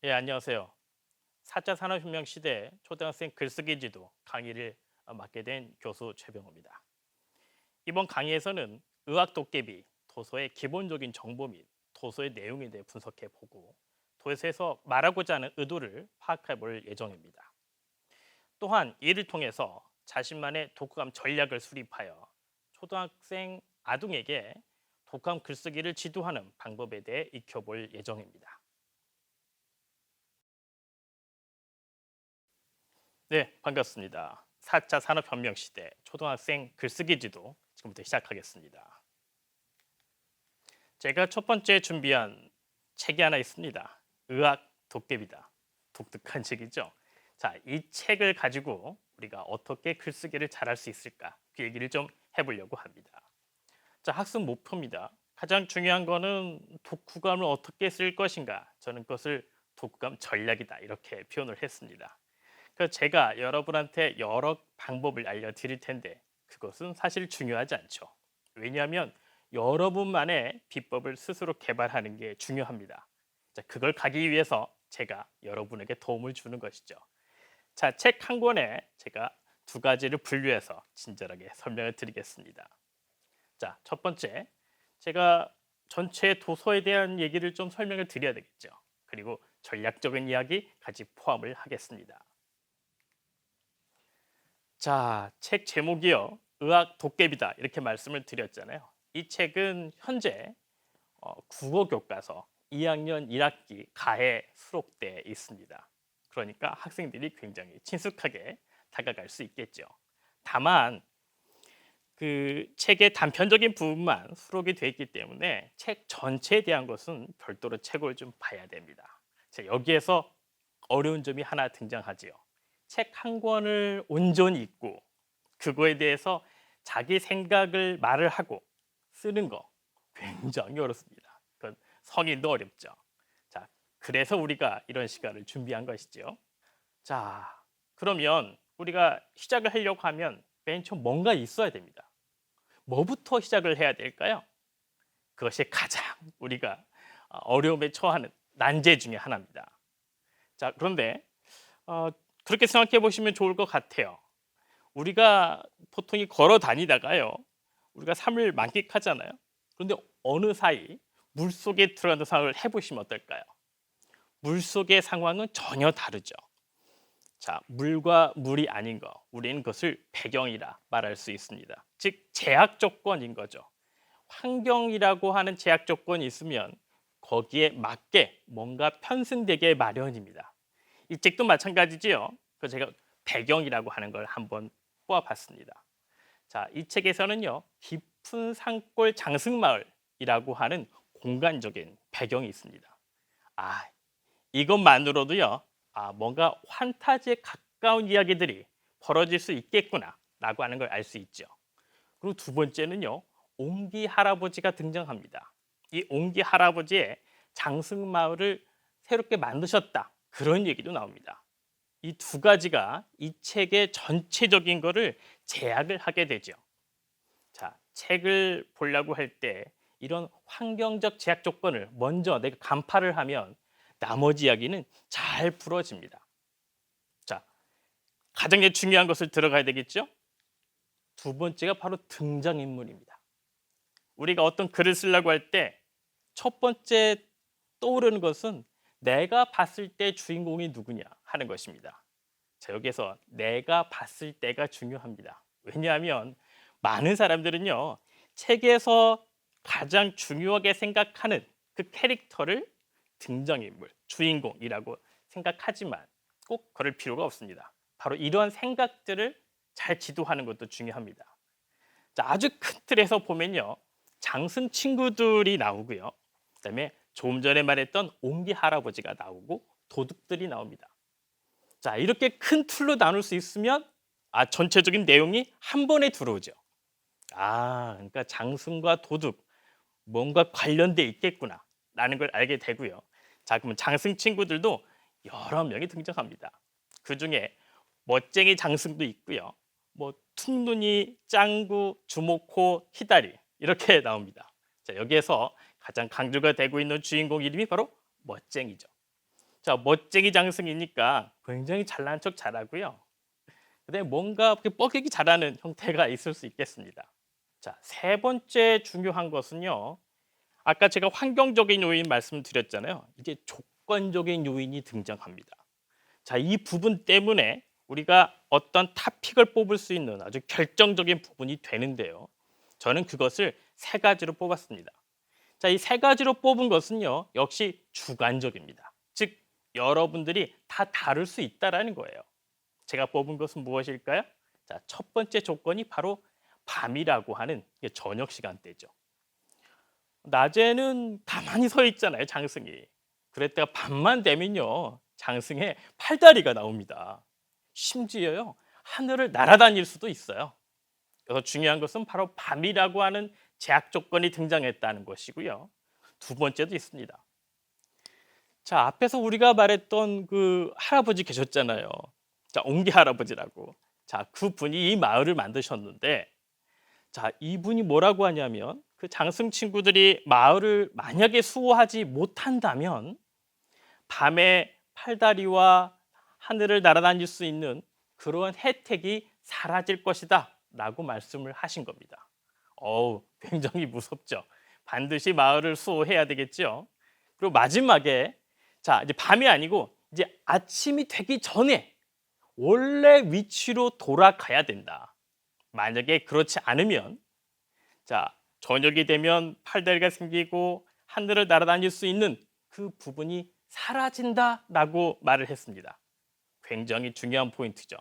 예, 안녕하세요. 4차 산업혁명 시대 초등학생 글쓰기 지도 강의를 맡게 된 교수 최병호입니다. 이번 강의에서는 의학 도깨비, 도서의 기본적인 정보 및 도서의 내용에 대해 분석해 보고 도서에서 말하고자 하는 의도를 파악해 볼 예정입니다. 또한 이를 통해서 자신만의 독후감 전략을 수립하여 초등학생 아동에게 독후감 글쓰기를 지도하는 방법에 대해 익혀볼 예정입니다. 네, 반갑습니다. 4차 산업혁명 시대 초등학생 글쓰기 지도 지금부터 시작하겠습니다. 제가 첫 번째 준비한 책이 하나 있습니다. 의학 도깨비다. 독특한 책이죠. 자, 이 책을 가지고 우리가 어떻게 글쓰기를 잘할 수 있을까? 그 얘기를 좀 해보려고 합니다. 자, 학습 목표입니다. 가장 중요한 거는 독후감을 어떻게 쓸 것인가? 저는 그것을 독후감 전략이다. 이렇게 표현을 했습니다. 그래서 제가 여러분한테 여러 방법을 알려드릴 텐데 그것은 사실 중요하지 않죠. 왜냐하면 여러분만의 비법을 스스로 개발하는 게 중요합니다. 자, 그걸 가기 위해서 제가 여러분에게 도움을 주는 것이죠. 자, 책 한 권에 제가 두 가지를 분류해서 친절하게 설명을 드리겠습니다. 자, 첫 번째, 제가 전체 도서에 대한 얘기를 좀 설명을 드려야 되겠죠. 그리고 전략적인 이야기 같이 포함을 하겠습니다. 자, 책 제목이요. 의학 도깨비다. 이렇게 말씀을 드렸잖아요. 이 책은 현재 국어 교과서 2학년 1학기 가에 수록돼 있습니다. 그러니까 학생들이 굉장히 친숙하게 다가갈 수 있겠죠. 다만 그 책의 단편적인 부분만 수록이 되어 있기 때문에 책 전체에 대한 것은 별도로 책을 좀 봐야 됩니다. 자, 여기에서 어려운 점이 하나 등장하지요. 책 한 권을 온전히 읽고 그거에 대해서 자기 생각을 말을 하고 쓰는 거 굉장히 어렵습니다. 그건 성인도 어렵죠. 자, 그래서 우리가 이런 시간을 준비한 것이죠. 자, 그러면 우리가 시작을 하려고 하면 맨 처음 뭔가 있어야 됩니다. 뭐부터 시작을 해야 될까요? 그것이 가장 우리가 어려움에 처하는 난제 중에 하나입니다. 자, 그런데 어, 그렇게 생각해 보시면 좋을 것 같아요. 우리가 보통 걸어 다니다가요. 우리가 삶을 만끽하잖아요. 그런데 어느 사이 물속에 들어가는 상황을 해보시면 어떨까요? 물속의 상황은 전혀 다르죠. 자, 물과 물이 아닌 거, 우리는 그것을 배경이라 말할 수 있습니다. 즉, 제약 조건인 거죠. 환경이라고 하는 제약 조건이 있으면 거기에 맞게 뭔가 편승되게 마련입니다. 이 책도 마찬가지지요. 그 제가 배경이라고 하는 걸 한번 뽑아봤습니다. 자, 이 책에서는요, 깊은 산골 장승마을이라고 하는 공간적인 배경이 있습니다. 아, 이것만으로도요, 뭔가 환타지에 가까운 이야기들이 벌어질 수 있겠구나라고 하는 걸 알 수 있죠. 그리고 두 번째는요, 옹기 할아버지가 등장합니다. 이 옹기 할아버지의 장승마을을 새롭게 만드셨다. 그런 얘기도 나옵니다. 이 두 가지가 이 책의 전체적인 거를 제약을 하게 되죠. 자, 책을 보려고 할 때 이런 환경적 제약 조건을 먼저 내가 간파를 하면 나머지 이야기는 잘 풀어집니다. 자, 가장 중요한 것을 들어가야 되겠죠? 두 번째가 바로 등장인물입니다. 우리가 어떤 글을 쓰려고 할 때 첫 번째 떠오르는 것은 내가 봤을 때 주인공이 누구냐 하는 것입니다. 자, 여기서 내가 봤을 때가 중요합니다. 왜냐하면 많은 사람들은요, 책에서 가장 중요하게 생각하는 그 캐릭터를 등장인물, 주인공이라고 생각하지만 꼭 그럴 필요가 없습니다. 바로 이러한 생각들을 잘 지도하는 것도 중요합니다. 자, 아주 큰 틀에서 보면요, 장승 친구들이 나오고요, 그다음에 조금 전에 말했던 옹기 할아버지가 나오고 도둑들이 나옵니다. 자, 이렇게 큰 틀로 나눌 수 있으면 전체적인 내용이 한 번에 들어오죠. 그러니까 장승과 도둑 뭔가 관련돼 있겠구나라는 걸 알게 되고요. 자, 그러면 장승 친구들도 여러 명이 등장합니다. 그 중에 멋쟁이 장승도 있고요. 뭐 퉁눈이, 짱구, 주목호, 희다리 이렇게 나옵니다. 자, 여기에서 가장 강조가 되고 있는 주인공 이름이 바로 멋쟁이죠. 자, 멋쟁이 장승이니까 굉장히 잘난 척 잘하고요. 그다음에 뭔가 이렇게 뻐기기 잘하는 형태가 있을 수 있겠습니다. 자, 세 번째 중요한 것은요. 아까 제가 환경적인 요인 말씀드렸잖아요. 이제 조건적인 요인이 등장합니다. 자, 이 부분 때문에 우리가 어떤 타픽을 뽑을 수 있는 아주 결정적인 부분이 되는데요. 저는 그것을 세 가지로 뽑았습니다. 자, 이 세 가지로 뽑은 것은요. 역시 주관적입니다. 즉, 여러분들이 다 다를 수 있다라는 거예요. 제가 뽑은 것은 무엇일까요? 자, 첫 번째 조건이 바로 밤이라고 하는 저녁 시간대죠. 낮에는 가만히 서 있잖아요, 장승이. 그랬다가 밤만 되면요, 장승에 팔다리가 나옵니다. 심지어요, 하늘을 날아다닐 수도 있어요. 그래서 중요한 것은 바로 밤이라고 하는 제약 조건이 등장했다는 것이고요. 두 번째도 있습니다. 자, 앞에서 우리가 말했던 그 할아버지 계셨잖아요. 자, 옹기 할아버지라고. 자, 그분이 이 마을을 만드셨는데, 자, 이분이 뭐라고 하냐면 그 장승 친구들이 마을을 만약에 수호하지 못한다면 밤에 팔다리와 하늘을 날아다닐 수 있는 그런 혜택이 사라질 것이다 라고 말씀을 하신 겁니다. 굉장히 무섭죠. 반드시 마을을 수호해야 되겠죠. 그리고 마지막에 자, 이제 밤이 아니고 이제 아침이 되기 전에 원래 위치로 돌아가야 된다. 만약에 그렇지 않으면 자, 저녁이 되면 팔다리가 생기고 하늘을 날아다닐 수 있는 그 부분이 사라진다라고 말을 했습니다. 굉장히 중요한 포인트죠.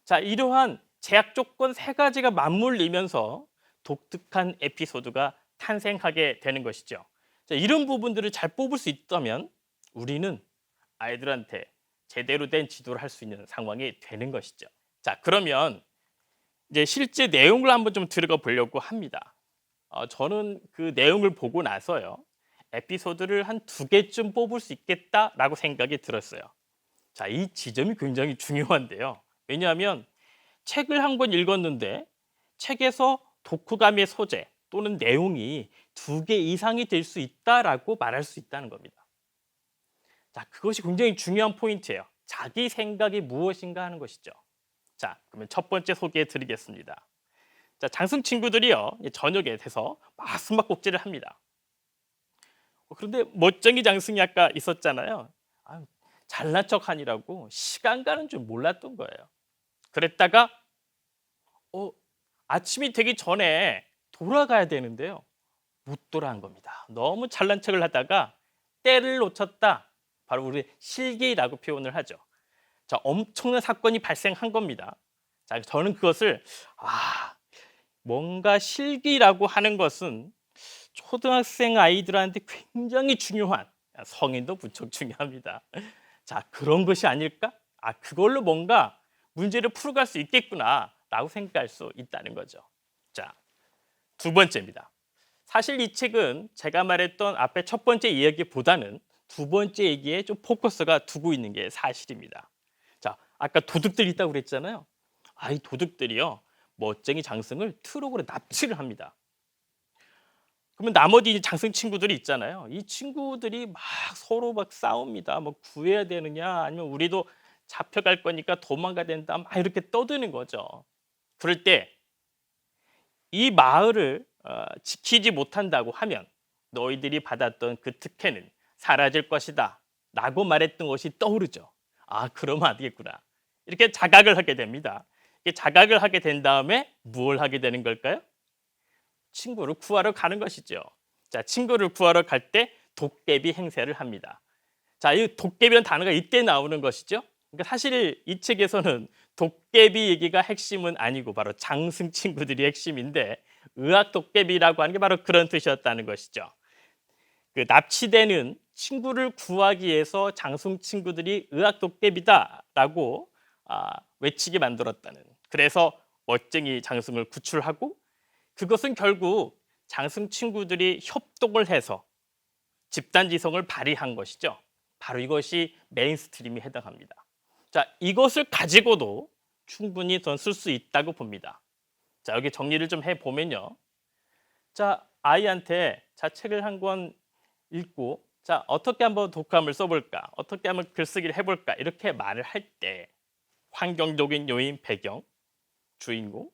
자, 이러한 제약 조건 세 가지가 맞물리면서 독특한 에피소드가 탄생하게 되는 것이죠. 자, 이런 부분들을 잘 뽑을 수 있다면 우리는 아이들한테 제대로 된 지도를 할 수 있는 상황이 되는 것이죠. 자, 그러면 이제 실제 내용을 한번 좀 들어가 보려고 합니다. 저는 그 내용을 보고 나서요. 에피소드를 한 두 개쯤 뽑을 수 있겠다라고 생각이 들었어요. 자, 이 지점이 굉장히 중요한데요. 왜냐하면 책을 한 권 읽었는데 책에서 독후감의 소재 또는 내용이 두 개 이상이 될 수 있다라고 말할 수 있다는 겁니다. 자, 그것이 굉장히 중요한 포인트예요. 자기 생각이 무엇인가 하는 것이죠. 자, 그러면 첫 번째 소개해 드리겠습니다. 자, 장승 친구들이요, 저녁에 돼서 막 숨바꼭질을 합니다. 그런데 멋쟁이 장승이 아까 있었잖아요. 잘난 척하니라고 시간 가는 줄 몰랐던 거예요. 그랬다가 아침이 되기 전에 돌아가야 되는데요. 못 돌아간 겁니다. 너무 잘난 척을 하다가 때를 놓쳤다. 바로 우리 실기라고 표현을 하죠. 자, 엄청난 사건이 발생한 겁니다. 자, 저는 그것을 뭔가 실기라고 하는 것은 초등학생 아이들한테 굉장히 중요한, 성인도 무척 중요합니다. 자, 그런 것이 아닐까? 그걸로 뭔가 문제를 풀어갈 수 있겠구나라고 생각할 수 있다는 거죠. 자, 두 번째입니다. 사실 이 책은 제가 말했던 앞에 첫 번째 이야기보다는 두 번째 얘기에 좀 포커스가 두고 있는 게 사실입니다. 자, 아까 도둑들이 있다고 그랬잖아요. 이 도둑들이요, 멋쟁이 장승을 트럭으로 납치를 합니다. 그러면 나머지 장승 친구들이 있잖아요. 이 친구들이 막 서로 막 싸웁니다. 뭐 구해야 되느냐, 아니면 우리도 잡혀갈 거니까 도망가야 된다, 막 이렇게 떠드는 거죠. 그럴 때 이 마을을 지키지 못한다고 하면 너희들이 받았던 그 특혜는 사라질 것이다 라고 말했던 것이 떠오르죠. 그러면 안 되겠구나. 이렇게 자각을 하게 됩니다. 이렇게 자각을 하게 된 다음에 뭘 하게 되는 걸까요? 친구를 구하러 가는 것이죠. 자, 친구를 구하러 갈 때 도깨비 행세를 합니다. 자, 이 도깨비라는 단어가 이때 나오는 것이죠. 그러니까 사실 이 책에서는 도깨비 얘기가 핵심은 아니고 바로 장승 친구들이 핵심인데, 의학 도깨비라고 하는 게 바로 그런 뜻이었다는 것이죠. 그 납치되는 친구를 구하기 위해서 장승 친구들이 의학 도깨비다라고 외치게 만들었다는. 그래서 멋쟁이 장승을 구출하고, 그것은 결국 장승 친구들이 협동을 해서 집단지성을 발휘한 것이죠. 바로 이것이 메인스트림에 해당합니다. 자, 이것을 가지고도 충분히 더 쓸 수 있다고 봅니다. 자, 여기 정리를 좀 해보면요. 자, 아이한테 책을 한 권 읽고 자, 어떻게 한번 독감을 써볼까? 어떻게 하면 글쓰기를 해볼까? 이렇게 말을 할 때 환경적인 요인, 배경, 주인공,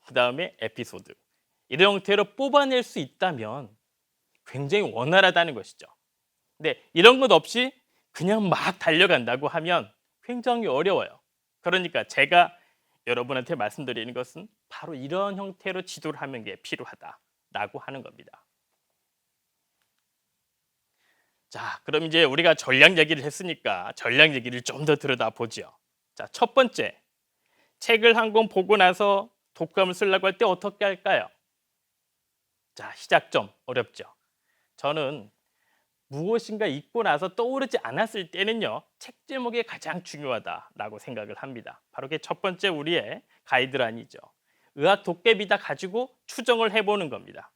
그 다음에 에피소드 이런 형태로 뽑아낼 수 있다면 굉장히 원활하다는 것이죠. 근데 이런 것 없이 그냥 막 달려간다고 하면 굉장히 어려워요. 그러니까 제가 여러분한테 말씀드리는 것은 바로 이런 형태로 지도를 하는 게 필요하다라고 하는 겁니다. 자, 그럼 이제 우리가 전략 얘기를 했으니까 전략 얘기를 좀 더 들여다보죠. 자, 첫 번째, 책을 한 권 보고 나서 독감을 쓰려고 할 때 어떻게 할까요? 자, 시작점 어렵죠. 저는 무엇인가 읽고 나서 떠오르지 않았을 때는요, 책 제목이 가장 중요하다라고 생각을 합니다. 바로 그게 첫 번째 우리의 가이드라인이죠. 의학 도깨비다 가지고 추정을 해보는 겁니다.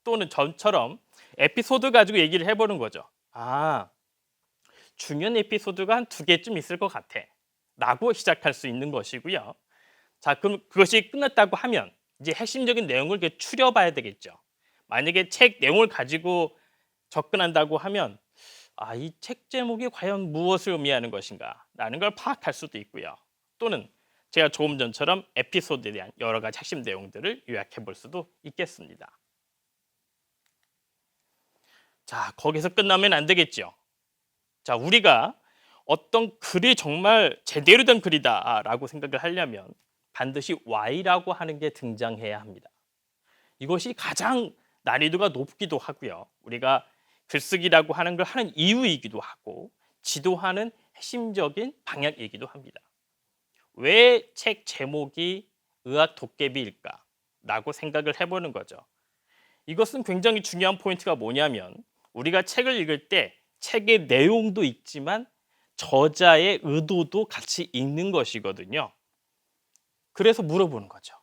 또는 전처럼 에피소드 가지고 얘기를 해보는 거죠. 아, 중요한 에피소드가 한 2개쯤 있을 것 같아 라고 시작할 수 있는 것이고요. 자, 그럼 그것이 끝났다고 하면 이제 핵심적인 내용을 이렇게 추려봐야 되겠죠. 만약에 책 내용을 가지고 접근한다고 하면 이 책 제목이 과연 무엇을 의미하는 것인가 라는 걸 파악할 수도 있고요. 또는 제가 조금 전처럼 에피소드에 대한 여러 가지 핵심 내용들을 요약해 볼 수도 있겠습니다. 자, 거기서 끝나면 안 되겠죠. 자, 우리가 어떤 글이 정말 제대로 된 글이다라고 생각을 하려면 반드시 Y라고 하는 게 등장해야 합니다. 이것이 가장 난이도가 높기도 하고요. 우리가 글쓰기라고 하는 걸 하는 이유이기도 하고 지도하는 핵심적인 방향이기도 합니다. 왜 책 제목이 의학 도깨비일까? 라고 생각을 해보는 거죠. 이것은 굉장히 중요한 포인트가 뭐냐면 우리가 책을 읽을 때 책의 내용도 있지만 저자의 의도도 같이 읽는 것이거든요. 그래서 물어보는 거죠.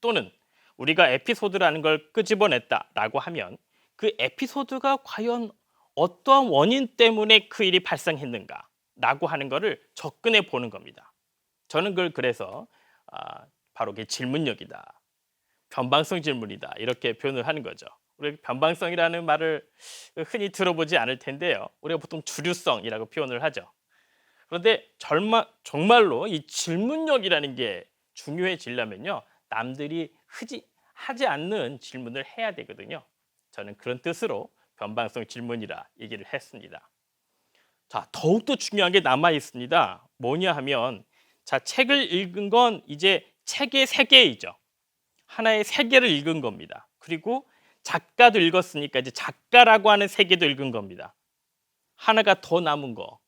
또는 우리가 에피소드라는 걸 끄집어냈다라고 하면 그 에피소드가 과연 어떠한 원인 때문에 그 일이 발생했는가라고 하는 것을 접근해 보는 겁니다. 저는 그걸 그래서 바로 그게 질문력이다, 변방성 질문이다 이렇게 표현을 하는 거죠. 우리 변방성이라는 말을 흔히 들어보지 않을 텐데요. 우리가 보통 주류성이라고 표현을 하죠. 그런데 정말로 이 질문력이라는 게 중요해지려면요, 남들이 하지 않는 질문을 해야 되거든요. 저는 그런 뜻으로 변방성 질문이라 얘기를 했습니다. 자, 더욱더 중요한 게 남아 있습니다. 뭐냐 하면, 자, 책을 읽은 건 이제 책의 세계이죠. 하나의 세계를 읽은 겁니다. 그리고 작가도 읽었으니까 이제 작가라고 하는 세계도 읽은 겁니다. 하나가 더 남은 거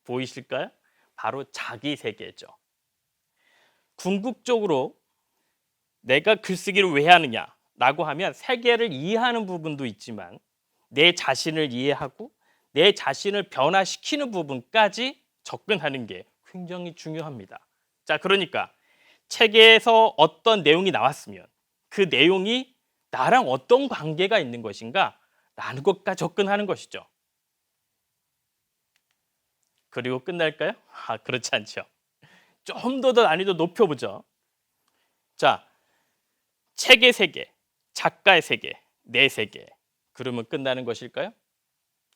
보이실까요? 바로 자기 세계죠. 궁극적으로 내가 글쓰기를 왜 하느냐라고 하면 세계를 이해하는 부분도 있지만 내 자신을 이해하고 내 자신을 변화시키는 부분까지 접근하는 게 굉장히 중요합니다. 자, 그러니까 책에서 어떤 내용이 나왔으면 그 내용이 나랑 어떤 관계가 있는 것인가 라는 것까지 접근하는 것이죠. 그리고 끝날까요? 그렇지 않죠. 좀 더 난이도 높여보죠. 자, 책의 세계, 작가의 세계, 내 세계. 그러면 끝나는 것일까요?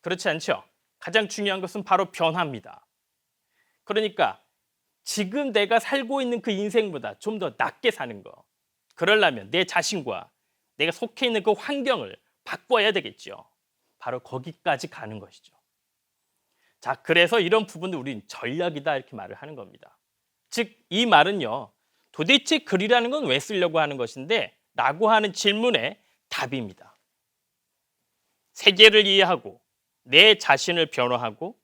그렇지 않죠. 가장 중요한 것은 바로 변화입니다. 그러니까 지금 내가 살고 있는 그 인생보다 좀 더 낫게 사는 거. 그러려면 내 자신과 내가 속해 있는 그 환경을 바꿔야 되겠죠. 바로 거기까지 가는 것이죠. 자, 그래서 이런 부분을 우리는 전략이다 이렇게 말을 하는 겁니다. 즉, 이 말은요, 도대체 글이라는 건 왜 쓰려고 하는 것인데? 라고 하는 질문의 답입니다. 세계를 이해하고 내 자신을 변화하고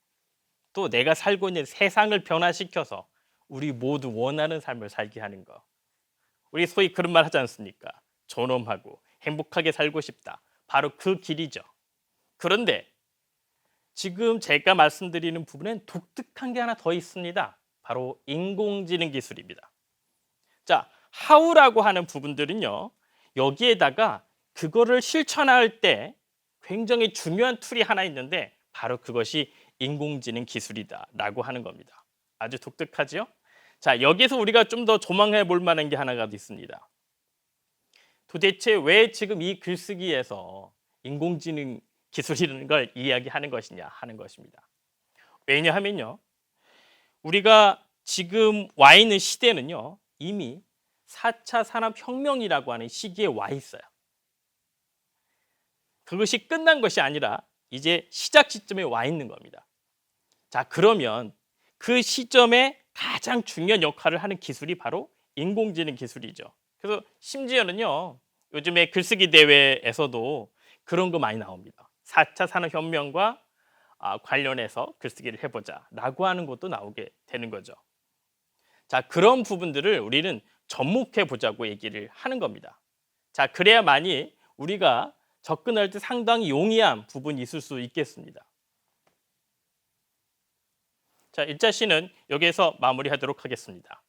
또 내가 살고 있는 세상을 변화시켜서 우리 모두 원하는 삶을 살게 하는 거. 우리 소위 그런 말 하지 않습니까? 존엄하고 행복하게 살고 싶다. 바로 그 길이죠. 그런데 지금 제가 말씀드리는 부분엔 독특한 게 하나 더 있습니다. 바로 인공지능 기술입니다. 자, 하우라고 하는 부분들은요, 여기에다가 그거를 실천할 때 굉장히 중요한 툴이 하나 있는데 바로 그것이 인공지능 기술이다라고 하는 겁니다. 아주 독특하죠? 자, 여기서 우리가 좀 더 조망해 볼 만한 게 하나가 있습니다. 도대체 왜 지금 이 글쓰기에서 인공지능 기술이라는 걸 이야기하는 것이냐 하는 것입니다. 왜냐하면요. 우리가 지금 와 있는 시대는요. 이미 4차 산업혁명이라고 하는 시기에 와 있어요. 그것이 끝난 것이 아니라 이제 시작 지점에 와 있는 겁니다. 자, 그러면 그 시점에 가장 중요한 역할을 하는 기술이 바로 인공지능 기술이죠. 그래서 심지어는요. 요즘에 글쓰기 대회에서도 그런 거 많이 나옵니다. 4차 산업혁명과 관련해서 글쓰기를 해보자라고 하는 것도 나오게 되는 거죠. 자, 그런 부분들을 우리는 접목해 보자고 얘기를 하는 겁니다. 자, 그래야만이 우리가 접근할 때 상당히 용이한 부분이 있을 수 있겠습니다. 자, 1차 시는 여기에서 마무리하도록 하겠습니다.